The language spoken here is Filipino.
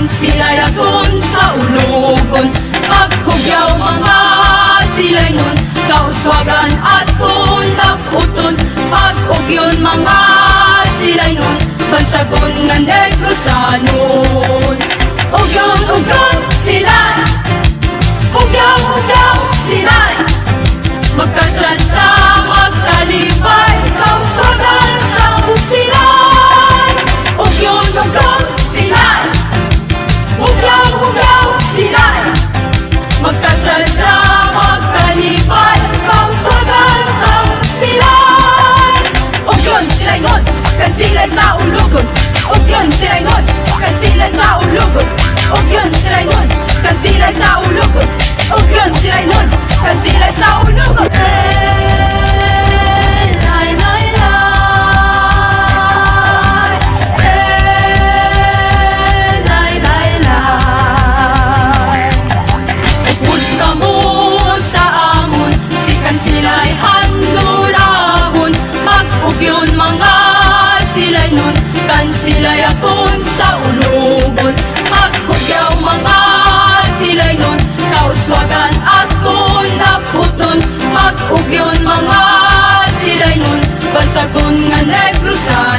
sila yaton sa ulugon. Paghugyaw mga silay nun, kauswagan at naputon. Paghugyon mga silay nun, bansagon nga Negrosanon. Ugyon sila, ugyaw sila, magkasadya, magkalipay, kauswagan sa silay. Ugyon sila, ugyaw sila, magkasadya, magkalipay, kauswagan sa silay. Ugyon sila'y nun, kan sila'y sa ulugon. Ugyon sila'y nun, kan sila'y sa ulugon. Ugyon sila'y nun, kan sila'y sa ulugon. Ugyon sila'y nun, kan sila'y sa ulugon. Punta mo sa amon, sikan sila'y handurahon. Mag-ugyon mga sila'y nun, kan sila'y aton sa ulugon. Mag-ugyaw mga sila'y nun, kauswagan at naputon. Mag-ugyon mga sila'y nun, bansagon nga Negrosanon.